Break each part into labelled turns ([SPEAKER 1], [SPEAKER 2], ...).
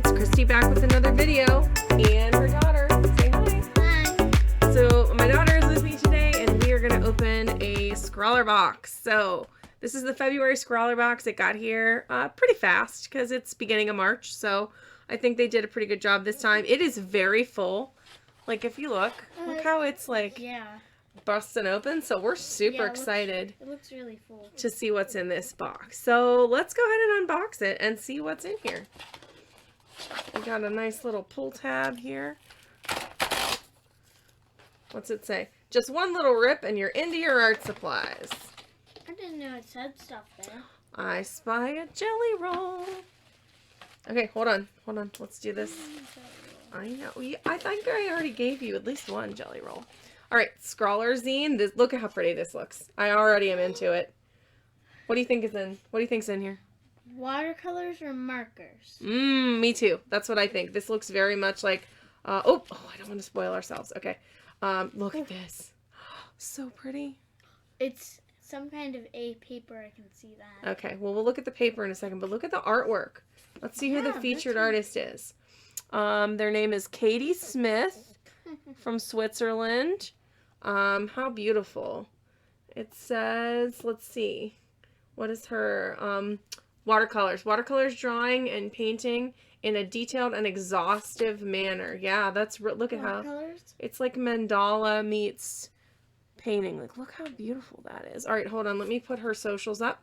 [SPEAKER 1] it's Christy back with another video, and her daughter. Say hi.
[SPEAKER 2] Hi.
[SPEAKER 1] So my daughter is with me today, and we are going to open a Scrawlrbox. So this is the February Scrawlrbox. It got here pretty fast because it's beginning of March, so I think they did a pretty good job this time. It is very full. Like, if you look how it's like busting open. So we're super excited.
[SPEAKER 2] It looks really full.
[SPEAKER 1] To see what's in this box. So let's go ahead and unbox it and see what's in here. We got a nice little pull tab here. What's it say? Just one little rip and you're into your art supplies.
[SPEAKER 2] I didn't know it said stuff there.
[SPEAKER 1] I spy a GellyRoll. Okay, hold on. Let's do this. I know. I think I already gave you at least one GellyRoll. All right, Scrawler zine. Look at how pretty this looks. I already am into it. What do you think is in? What do you think's in here?
[SPEAKER 2] Watercolors or markers?
[SPEAKER 1] Me too. That's what I think. This looks very much like. I don't want to spoil ourselves. Okay. Look at this. So pretty.
[SPEAKER 2] It's some kind of a paper. I can see that.
[SPEAKER 1] Okay. Well, we'll look at the paper in a second, but look at the artwork. Let's see who the featured artist is. Their name is Katie Smith from Switzerland. How beautiful. It says, let's see. What is her? Watercolors. Watercolors drawing and painting in a detailed and exhaustive manner. Yeah, look at how it's like mandala meets painting. Like, look how beautiful that is. All right, hold on. Let me put her socials up.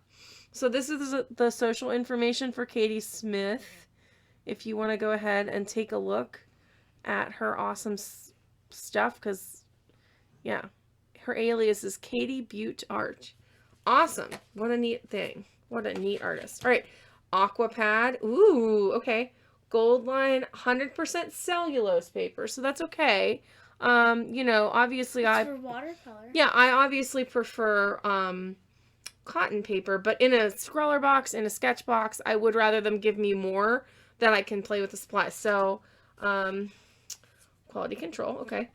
[SPEAKER 1] So this is the social information for Katie Smith. If you want to go ahead and take a look at her awesome stuff, because, yeah, her alias is Katie Butte Art. Awesome. What a neat thing. What a neat artist. All right. Aquapad. Ooh, okay. Gold line, 100% cellulose paper. So that's okay. You know, obviously
[SPEAKER 2] it's for watercolor.
[SPEAKER 1] Yeah, I obviously prefer cotton paper, but in a Scrawlrbox, in a sketch box, I would rather them give me more that I can play with the supplies. So, quality control. Okay.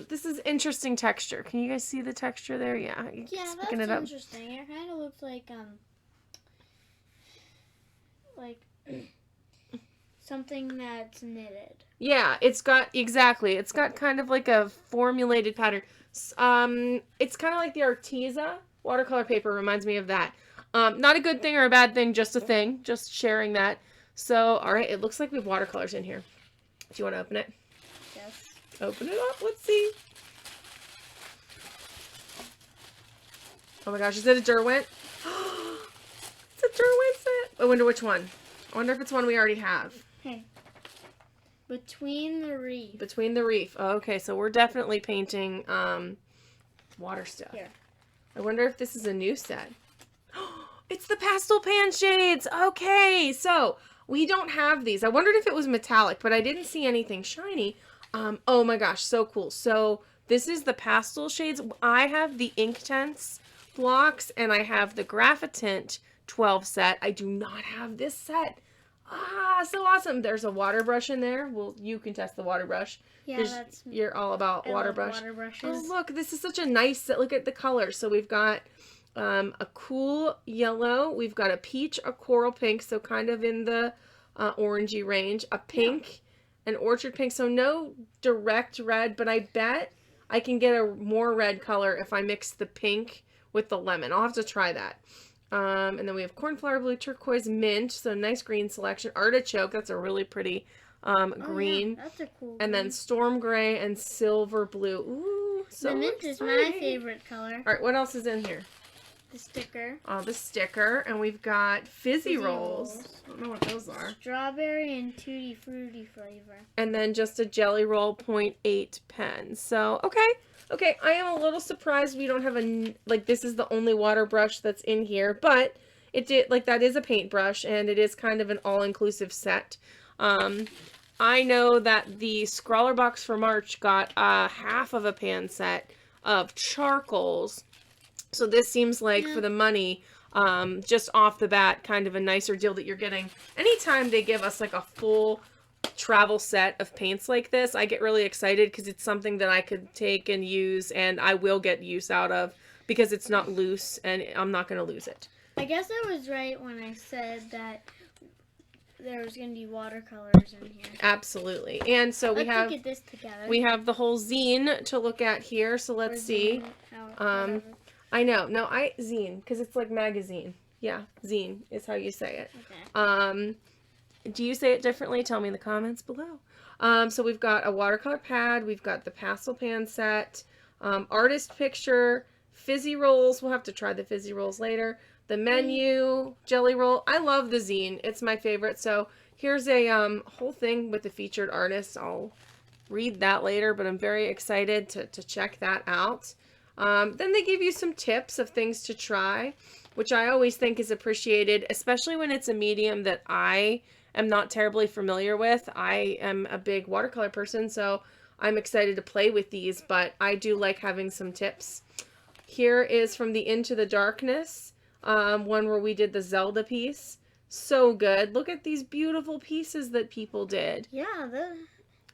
[SPEAKER 1] This is interesting texture. Can you guys see the texture there? Yeah.
[SPEAKER 2] Yeah, that's interesting. It kind of looks like something that's knitted.
[SPEAKER 1] Yeah, it's got kind of like a formulated pattern. It's kind of like the Arteza watercolor paper. Reminds me of that. Not a good thing or a bad thing, just a thing. Just sharing that. So, all right, it looks like we have watercolors in here. Do you want to open it?
[SPEAKER 2] Yes.
[SPEAKER 1] Open it up. Let's see. Oh my gosh, is it a Derwent? It's a Derwent set. I wonder which one. I wonder if it's one we already have.
[SPEAKER 2] Okay. Between the Reef.
[SPEAKER 1] Between the Reef. Oh, okay, so we're definitely painting water stuff.
[SPEAKER 2] Here.
[SPEAKER 1] I wonder if this is a new set. It's the pastel pan shades. Okay, so we don't have these. I wondered if it was metallic, but I didn't see anything shiny. Oh my gosh, so cool. So this is the pastel shades. I have the Inktense blocks, and I have the Graphitint 12 set. I do not have this set. So awesome. There's a water brush in there. Well, you can test the water brush.
[SPEAKER 2] Yeah, that's me.
[SPEAKER 1] You're all about water brush.
[SPEAKER 2] Water brushes.
[SPEAKER 1] Oh, look, this is such a nice set. Look at the color. So we've got a cool yellow. We've got a peach, a coral pink, so kind of in the orangey range. A pink, an orchard pink. So no direct red, but I bet I can get a more red color if I mix the pink with the lemon. I'll have to try that. And then we have cornflower blue, turquoise, mint. So nice green selection. Artichoke. That's a really pretty green.
[SPEAKER 2] Yeah, that's a cool
[SPEAKER 1] and then storm gray and silver blue. Ooh, so
[SPEAKER 2] the mint is my favorite color.
[SPEAKER 1] All right, what else is in here?
[SPEAKER 2] The sticker.
[SPEAKER 1] The sticker. And we've got fizzy rolls. I don't know what those are.
[SPEAKER 2] Strawberry and tutti frutti flavor.
[SPEAKER 1] And then just a GellyRoll 0.8 pen. So, okay. Okay, I am a little surprised we don't have this is the only water brush that's in here, but that is a paintbrush, and it is kind of an all-inclusive set. I know that the Scrawlrbox for March got half of a pan set of charcoals, so this seems like for the money, just off the bat, kind of a nicer deal that you're getting. Anytime they give us like a full travel set of paints like this, I get really excited because it's something that I could take and use, and I will get use out of because it's not loose and I'm not going to lose it.
[SPEAKER 2] I guess I was right when I said that there was going to be watercolors in here.
[SPEAKER 1] Absolutely. And so
[SPEAKER 2] Let's look at this together.
[SPEAKER 1] we have the whole zine to look at here. So let's see. I know. No, zine, because it's like magazine. Yeah, zine is how you say it.
[SPEAKER 2] Okay.
[SPEAKER 1] Do you say it differently? Tell me in the comments below. So we've got a watercolor pad. We've got the pastel pan set, artist picture, fizzy rolls. We'll have to try the fizzy rolls later. The menu, GellyRoll. I love the zine. It's my favorite. So here's a whole thing with the featured artists. I'll read that later, but I'm very excited to check that out. Then they give you some tips of things to try, which I always think is appreciated, especially when it's a medium that I am not terribly familiar with. I am a big watercolor person, so I'm excited to play with these, but I do like having some tips. Here is from the Into the Darkness, one where we did the Zelda piece. So good. Look at these beautiful pieces that people did.
[SPEAKER 2] Yeah,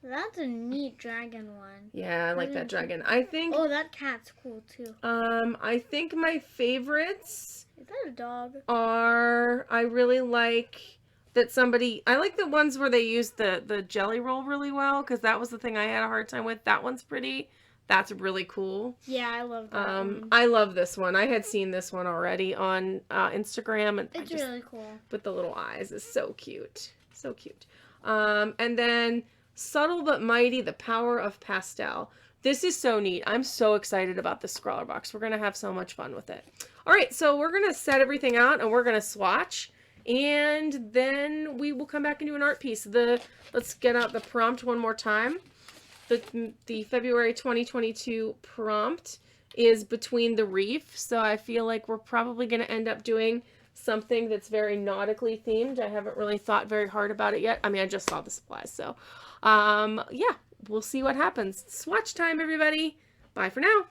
[SPEAKER 2] that's a neat dragon one.
[SPEAKER 1] Yeah, I like that dragon. I think...
[SPEAKER 2] Oh, that cat's cool too.
[SPEAKER 1] I think my favorites...
[SPEAKER 2] Is that a dog?
[SPEAKER 1] Are... I really like that somebody... I like the ones where they use the GellyRoll really well, because that was the thing I had a hard time with. That one's pretty. That's really cool.
[SPEAKER 2] Yeah, I love that one.
[SPEAKER 1] I love this one. I had seen this one already on Instagram. And
[SPEAKER 2] it's really cool.
[SPEAKER 1] With the little eyes. It's so cute. So cute. And then Subtle but Mighty, The Power of Pastel. This is so neat. I'm so excited about this Scrawlrbox. We're going to have so much fun with it. All right, so we're going to set everything out and we're going to swatch. And then we will come back and do an art piece. Let's get out the prompt one more time. The February 2022 prompt is Between the Reef. So I feel like we're probably going to end up doing something that's very nautically themed. I haven't really thought very hard about it yet. I mean, I just saw the supplies. So, yeah, we'll see what happens. Swatch time, everybody. Bye for now.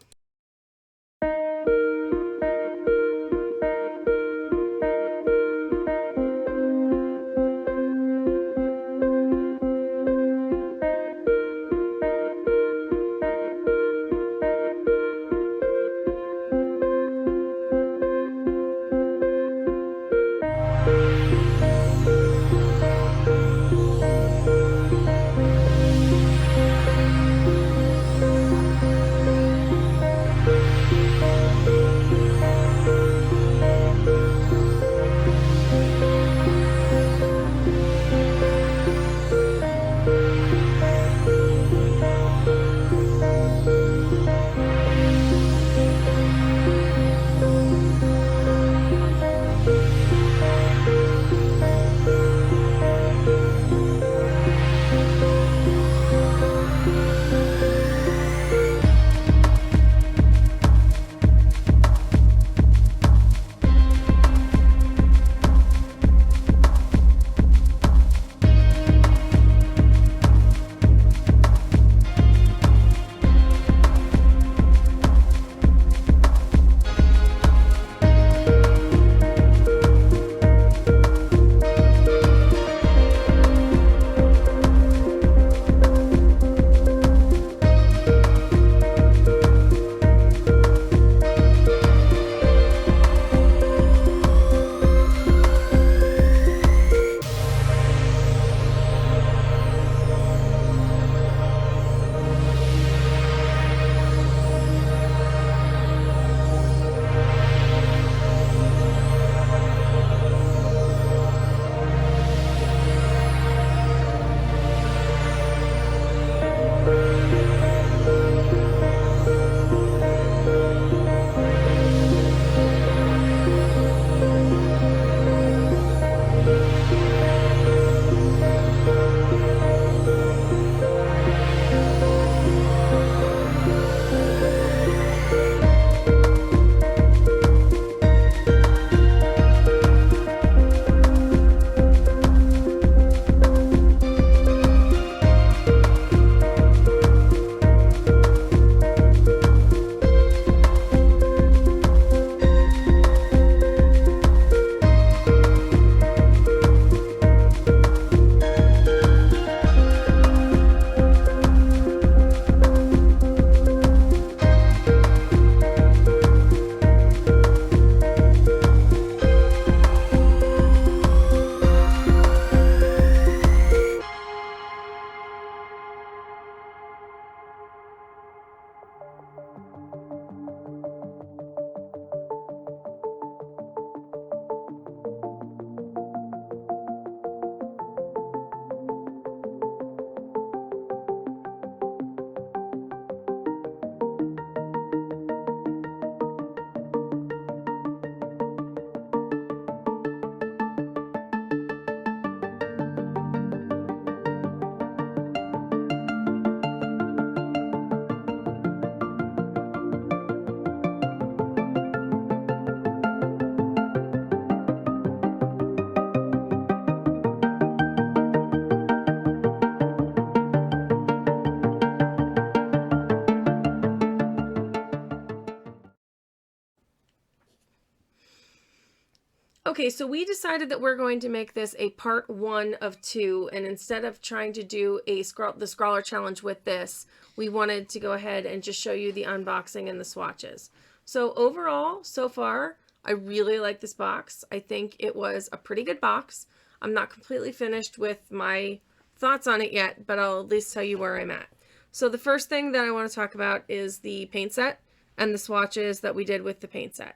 [SPEAKER 1] Okay, so we decided that we're going to make this a part 1 of 2, and instead of trying to do the Scrawler Challenge with this, we wanted to go ahead and just show you the unboxing and the swatches. So overall, so far, I really like this box. I think it was a pretty good box. I'm not completely finished with my thoughts on it yet, but I'll at least tell you where I'm at. So the first thing that I want to talk about is the paint set and the swatches that we did with the paint set.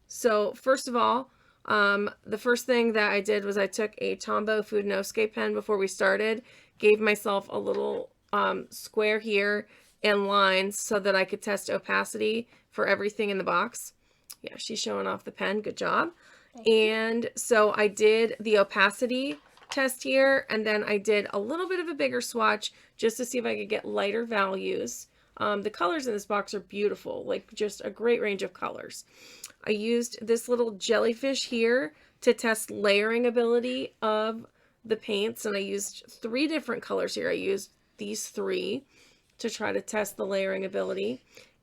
[SPEAKER 1] So first of all, the first thing that I did was I took a Tombow Food No-Scape pen before we started, gave myself a little square here and lines so that I could test opacity for everything in the box. Yeah, she's showing off the pen. Good job. And so I did the opacity test here, and then I did a little bit of a bigger swatch just to see if I could get lighter values. The colors in this box are beautiful, like just a great range of colors. I used this little jellyfish here to test layering ability of the paints, and I used 3 different colors here. I used these 3 to try to test the layering ability,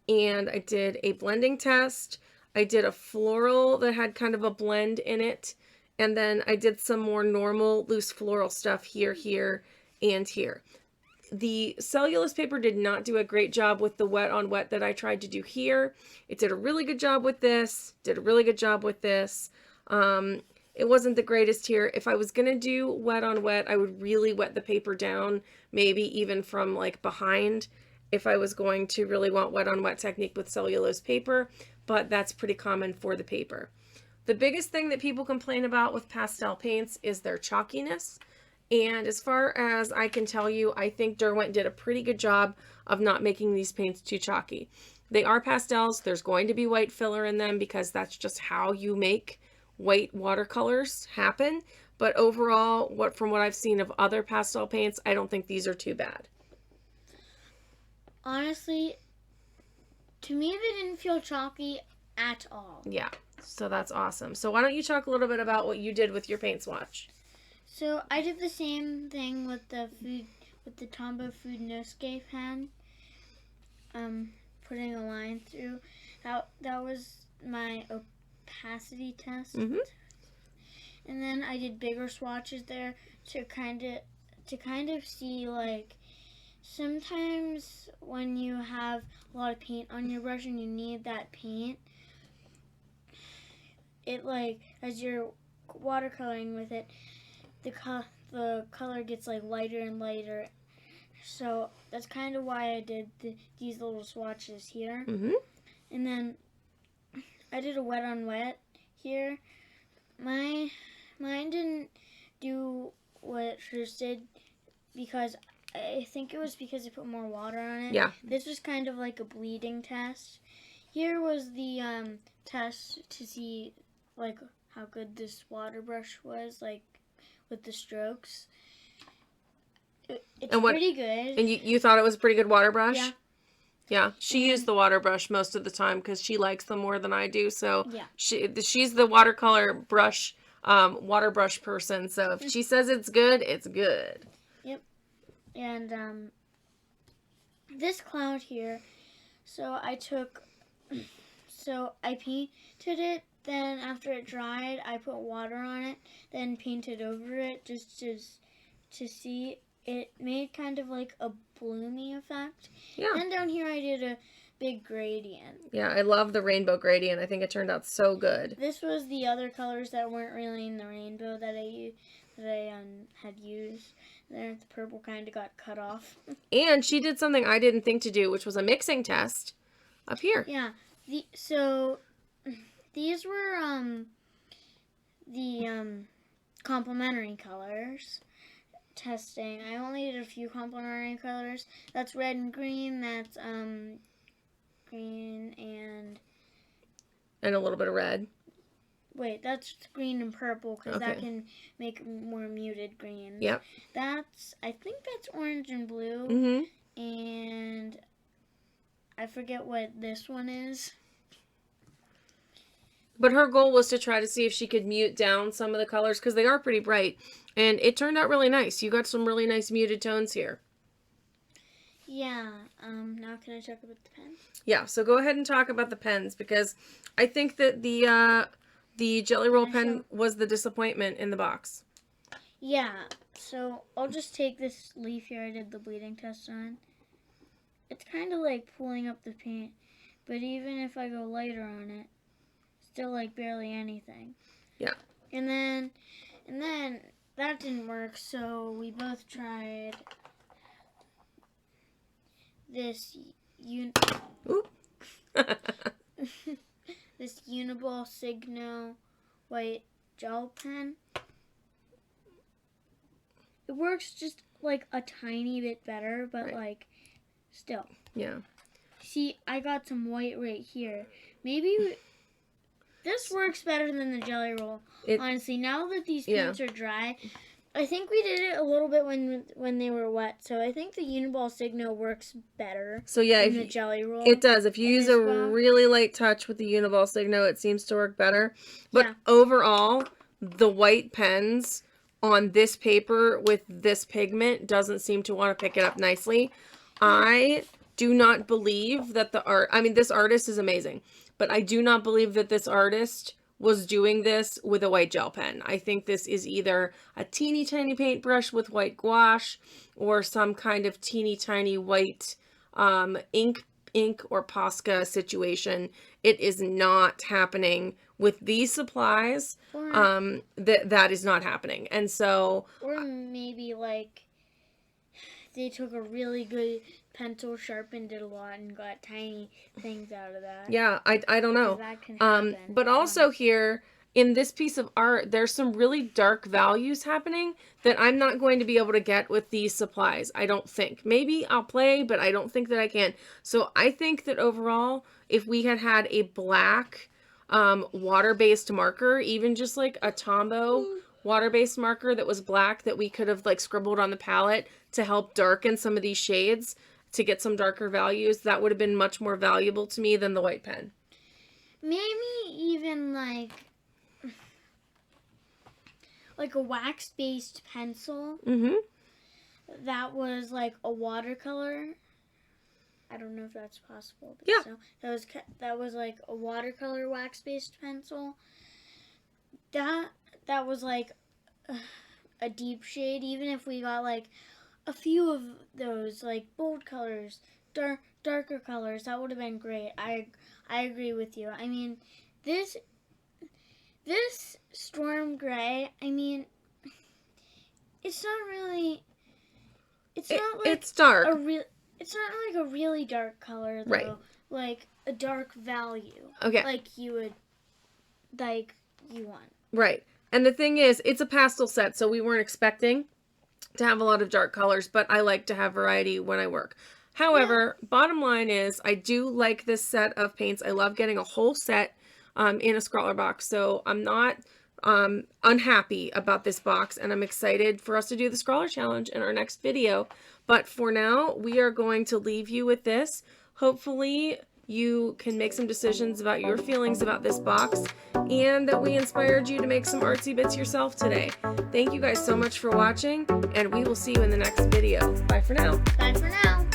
[SPEAKER 1] and I did a blending test. I did a floral that had kind of a blend in it, and then I did some more normal loose floral stuff here, here, and here. The cellulose paper did not do a great job with the wet on wet that I tried to do here. It did a really good job with this, did a really good job with this. It wasn't the greatest here. If I was going to do wet on wet, I would really wet the paper down, maybe even from like behind, if I was going to really want wet on wet technique with cellulose paper, but that's pretty common for the paper. The biggest thing that people complain about with pastel paints is their chalkiness. And as far as I can tell you, I think Derwent did a pretty good job of not making these paints too chalky. They are pastels. There's going to be white filler in them because that's just how you make white watercolors happen. But overall, from what I've seen of other pastel paints, I don't think these are too bad.
[SPEAKER 2] Honestly, to me, they didn't feel chalky at all.
[SPEAKER 1] Yeah, so that's awesome. So why don't you talk a little bit about what you did with your paint swatch?
[SPEAKER 2] So I did the same thing with the Tombow Food No-Scape pen. Putting a line through. That was my opacity test.
[SPEAKER 1] Mm-hmm.
[SPEAKER 2] And then I did bigger swatches there to kind of see, like, sometimes when you have a lot of paint on your brush and you need that paint, it, like, as you're watercoloring with it, the color gets like lighter and lighter. So that's kind of why I did these little swatches here.
[SPEAKER 1] Mm-hmm.
[SPEAKER 2] And then I did a wet on wet here. Mine didn't do what hers did because I think it was because I put more water on it.
[SPEAKER 1] Yeah.
[SPEAKER 2] This was kind of like a bleeding test. Here was the test to see like how good this water brush was, like with the strokes. It's pretty good. And
[SPEAKER 1] you thought it was a pretty good water brush?
[SPEAKER 2] Yeah.
[SPEAKER 1] Yeah, she used the water brush most of the time because she likes them more than I do. So
[SPEAKER 2] yeah.
[SPEAKER 1] She's the watercolor brush, water brush person. So if she says it's good, it's good.
[SPEAKER 2] Yep. And this cloud here, so I painted it. Then after it dried, I put water on it, then painted over it just to see. It made kind of like a bloomy effect. Yeah. And down here I did a big gradient.
[SPEAKER 1] Yeah, I love the rainbow gradient. I think it turned out so good.
[SPEAKER 2] This was the other colors that weren't really in the rainbow that I had used. There, the purple kind of got cut off.
[SPEAKER 1] And she did something I didn't think to do, which was a mixing test up here.
[SPEAKER 2] Yeah. So these were the complementary colors testing. I only did a few complementary colors. That's red and green. That's green and
[SPEAKER 1] a little bit of red.
[SPEAKER 2] Wait, that's green and purple because that can make more muted green.
[SPEAKER 1] Yep.
[SPEAKER 2] I think that's orange and blue.
[SPEAKER 1] Mm-hmm.
[SPEAKER 2] And I forget what this one is.
[SPEAKER 1] But her goal was to try to see if she could mute down some of the colors because they are pretty bright. And it turned out really nice. You got some really nice muted tones here.
[SPEAKER 2] Yeah. Now can I talk about the pens?
[SPEAKER 1] Yeah, so go ahead and talk about the pens because I think that the the GellyRoll pen was the disappointment in the box.
[SPEAKER 2] Yeah, so I'll just take this leaf here I did the bleeding test on. It's kind of like pulling up the paint, but even if I go lighter on it, still like barely anything.
[SPEAKER 1] Yeah.
[SPEAKER 2] And then that didn't work, so we both tried this
[SPEAKER 1] Oop.
[SPEAKER 2] this Uniball Signo white gel pen. It works just like a tiny bit better, but
[SPEAKER 1] Right.
[SPEAKER 2] like still.
[SPEAKER 1] Yeah.
[SPEAKER 2] See, I got some white right here. Maybe this works better than the GellyRoll. Honestly, now that these paints are dry, I think we did it a little bit when they were wet. So I think the Uniball Signo works better
[SPEAKER 1] So yeah,
[SPEAKER 2] than the GellyRoll.
[SPEAKER 1] it does. If you use a really light touch with the Uniball Signo, it seems to work better. But
[SPEAKER 2] Yeah.
[SPEAKER 1] overall, the white pens on this paper with this pigment doesn't seem to want to pick it up nicely. I do not believe that this artist is amazing, but I do not believe that this artist was doing this with a white gel pen. I think this is either a teeny tiny paintbrush with white gouache or some kind of teeny tiny white ink or Posca situation. It is not happening with these supplies. That is not happening. And so,
[SPEAKER 2] or maybe like they took a really good pencil, sharpened it a lot, and got tiny things out of that.
[SPEAKER 1] Yeah, I don't know.
[SPEAKER 2] That can happen.
[SPEAKER 1] But also here in this piece of art, there's some really dark values happening that I'm not going to be able to get with these supplies. I don't think. Maybe I'll play, but I don't think that I can. So I think that overall, if we had a black water-based marker, even just like a Tombow water-based marker that was black that we could have like scribbled on the palette to help darken some of these shades to get some darker values, that would have been much more valuable to me than the white pen.
[SPEAKER 2] Maybe even like a wax-based pencil.
[SPEAKER 1] Mm-hmm.
[SPEAKER 2] That was like a watercolor. I don't know if that's possible. But
[SPEAKER 1] Yeah.
[SPEAKER 2] So that was like a watercolor wax-based pencil. That was like a deep shade. Even if we got like a few of those like bold colors, darker colors, that would have been great. I agree with you. I mean, this storm gray, I mean, it's not really. It's not like
[SPEAKER 1] it's dark.
[SPEAKER 2] It's not like a really dark color though.
[SPEAKER 1] Right.
[SPEAKER 2] Like a dark value.
[SPEAKER 1] Okay.
[SPEAKER 2] Like you want.
[SPEAKER 1] Right. And the thing is, it's a pastel set, so we weren't expecting to have a lot of dark colors, but I like to have variety when I work. However, bottom line is, I do like this set of paints. I love getting a whole set in a Scrawlrbox, so I'm not unhappy about this box, and I'm excited for us to do the Scrawler Challenge in our next video. But for now, we are going to leave you with this. Hopefully, you can make some decisions about your feelings about this box, and that we inspired you to make some artsy bits yourself today. Thank you guys so much for watching, and we will see you in the next video. Bye for now.
[SPEAKER 2] Bye for now.